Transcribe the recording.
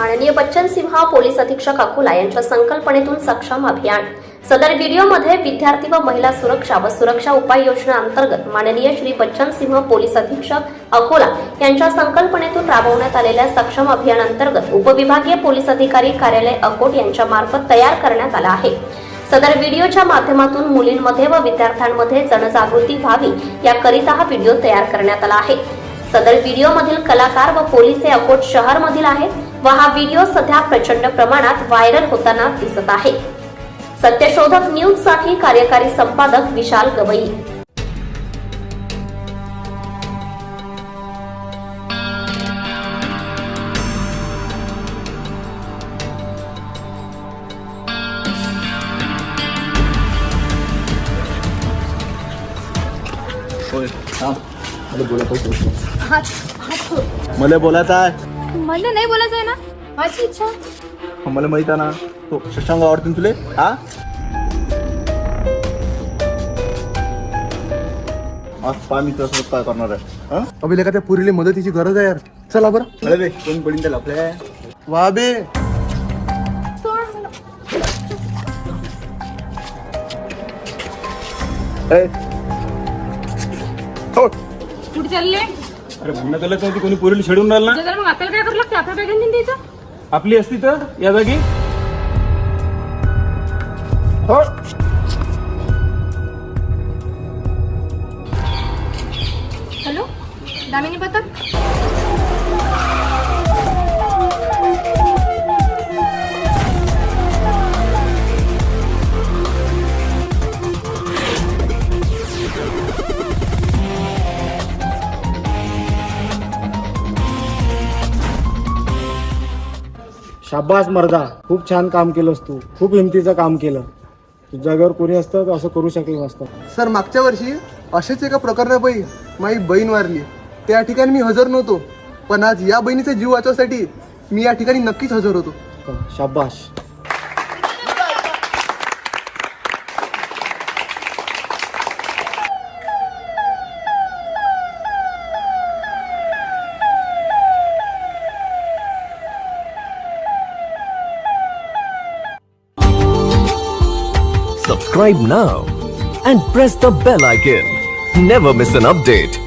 माननीय बच्चन सिंह पोलीस अधीक्षक अकोला यांच्या संकल्पनेतून सक्षम अभियान। सदर व्हिडिओमध्ये विद्यार्थी व महिला सुरक्षा व सुरक्षा उपाययोजना अंतर्गत माननीय श्री बच्चन सिंह पोलीस अधीक्षक अकोला यांच्या संकल्पनेतून राबवण्यात आलेल्या सक्षम अभियान अंतर्गत उपविभागीय पोलीस अधिकारी कार्यालय अकोट यांच्या मार्फत तयार करण्यात आला आहे। सदर व्हिडिओच्या माध्यमातून मुलींमध्ये व विद्यार्थ्यांमध्ये जनजागृती व्हावी याकरिता हा व्हिडिओ तयार करण्यात आला आहे। सदर व्हिडिओ मधील कलाकार व पोलीस हे अकोट शहर मधील आहेत व हा व्हिडिओ सध्या प्रचंड प्रमाणात व्हायरल होताना दिसत आहे। सत्यशोधक न्यूज साठी कार्यकारी संपादक विशाल गवई। मला बोलायचं आहे। मला नाही बोलायचं आहे ना, माझी इच्छा। मला माहित आहे ना, तो शशांक आवडतो तुले। हा आज पाणी कसं काय करणार आहे? हा अबे लेका त्या पुरीले मदतीची गरज आहे यार, चला बरं। अरे बे कोण पडीन त्याला आपल्या वा बे कुठे चालले? अरे म्हणणं त्याला नव्हती, कोणी पोरीला छेडून राहिला ना। जर मग आपल्याला काय करावं लागतं? आपल्या काय घेऊन द्यायचं? आपली असती तर या जागी हॅलो, दामिनी पथक। शाबास मर्दा, खूप छान काम केलंस तू। खूप हिमतीचं काम केलं। तू जागेवर कोणी असतं तर असं करू शकलं नसतं। सर, मागच्या वर्षी असेच एका प्रकरणापायी माझी बहीण वारली। त्या ठिकाणी मी हजर नव्हतो, पण आज या बहिणीचा जीव वाचवण्यासाठी मी या ठिकाणी नक्कीच हजर होतो। शाबास। Subscribe now and press the bell icon. Never miss an update.